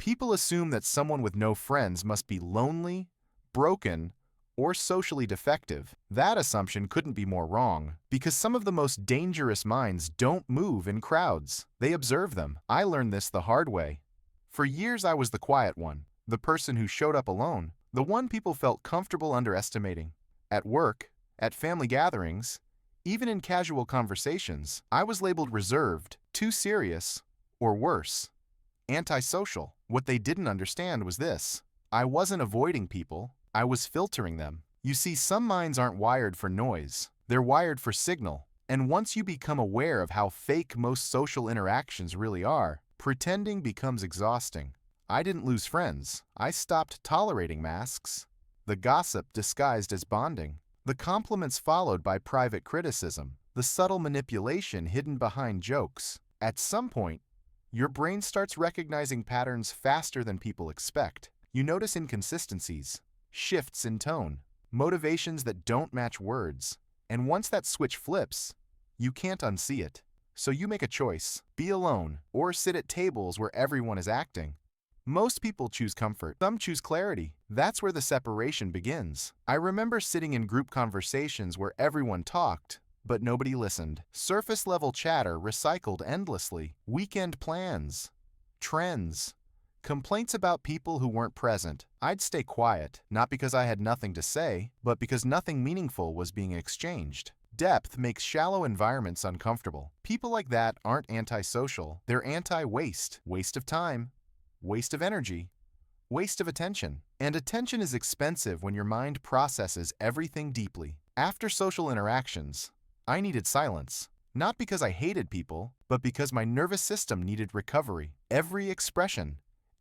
People assume that someone with no friends must be lonely, broken, or socially defective. That assumption couldn't be more wrong, because some of the most dangerous minds don't move in crowds. They observe them. I learned this the hard way. For years I was the quiet one, the person who showed up alone, the one people felt comfortable underestimating. At work, at family gatherings, even in casual conversations, I was labeled reserved, too serious, or worse, antisocial. What they didn't understand was this: I wasn't avoiding people, I was filtering them. You see, some minds aren't wired for noise, they're wired for signal. And once you become aware of how fake most social interactions really are, pretending becomes exhausting. I didn't lose friends, I stopped tolerating masks. The gossip disguised as bonding, the compliments followed by private criticism, the subtle manipulation hidden behind jokes. At some point, your brain starts recognizing patterns faster than people expect. You notice inconsistencies, shifts in tone, motivations that don't match words. And once that switch flips, you can't unsee it. So you make a choice: be alone or sit at tables where everyone is acting. Most people choose comfort, some choose clarity. That's where the separation begins. I remember sitting in group conversations where everyone talked, but nobody listened. Surface-level chatter recycled endlessly. Weekend plans, trends, complaints about people who weren't present. I'd stay quiet, not because I had nothing to say, but because nothing meaningful was being exchanged. Depth makes shallow environments uncomfortable. People like that aren't antisocial, they're anti-waste. Waste of time, waste of energy, waste of attention. And attention is expensive when your mind processes everything deeply. After social interactions, I needed silence. Not because I hated people, but because my nervous system needed recovery. Every expression,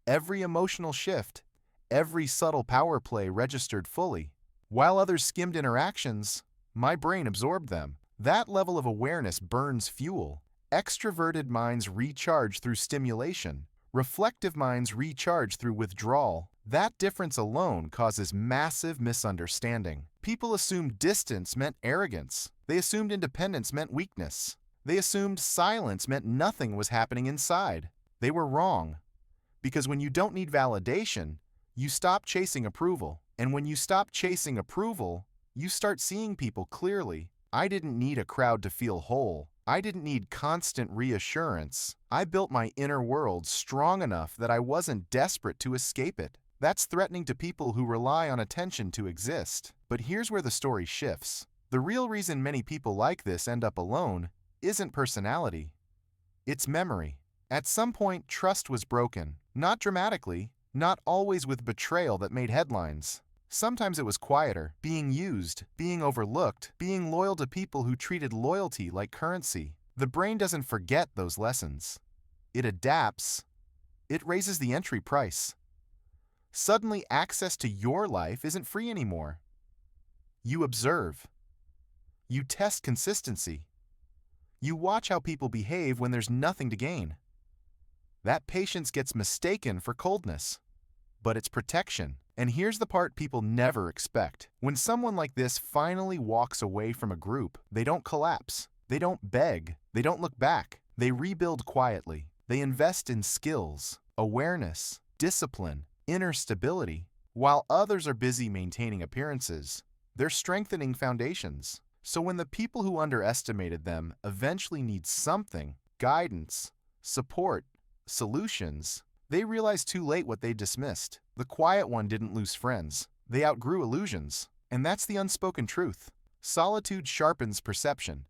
every emotional shift, every subtle power play registered fully. While others skimmed interactions, my brain absorbed them. That level of awareness burns fuel. Extroverted minds recharge through stimulation. Reflective minds recharge through withdrawal. That difference alone causes massive misunderstanding. People assumed distance meant arrogance. They assumed independence meant weakness. They assumed silence meant nothing was happening inside. They were wrong. Because when you don't need validation, you stop chasing approval. And when you stop chasing approval, you start seeing people clearly. I didn't need a crowd to feel whole. I didn't need constant reassurance. I built my inner world strong enough that I wasn't desperate to escape it. That's threatening to people who rely on attention to exist. But here's where the story shifts. The real reason many people like this end up alone isn't personality. It's memory. At some point, trust was broken. Not dramatically, not always with betrayal that made headlines. Sometimes it was quieter, being used, being overlooked, being loyal to people who treated loyalty like currency. The brain doesn't forget those lessons. It adapts. It raises the entry price. Suddenly, access to your life isn't free anymore. You observe. You test consistency. You watch how people behave when there's nothing to gain. That patience gets mistaken for coldness. But it's protection. And here's the part people never expect. When someone like this finally walks away from a group, they don't collapse. They don't beg. They don't look back. They rebuild quietly. They invest in skills, awareness, discipline, inner stability. While others are busy maintaining appearances, they're strengthening foundations. So when the people who underestimated them eventually need something, guidance, support, solutions, they realize too late what they dismissed. The quiet one didn't lose friends. They outgrew illusions. And that's the unspoken truth. Solitude sharpens perception.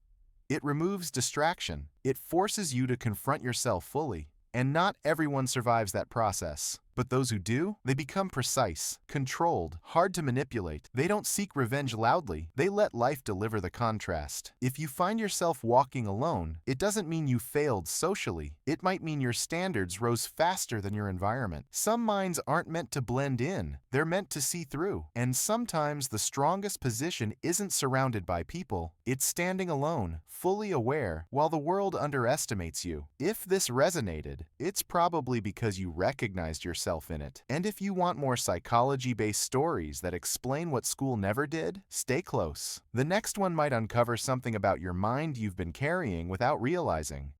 It removes distraction. It forces you to confront yourself fully. And not everyone survives that process. But those who do, they become precise, controlled, hard to manipulate. They don't seek revenge loudly. They let life deliver the contrast. If you find yourself walking alone, it doesn't mean you failed socially. It might mean your standards rose faster than your environment. Some minds aren't meant to blend in. They're meant to see through. And sometimes the strongest position isn't surrounded by people. It's standing alone, fully aware, while the world underestimates you. If this resonated, it's probably because you recognized yourself in it. And if you want more psychology-based stories that explain what school never did, stay close. The next one might uncover something about your mind you've been carrying without realizing.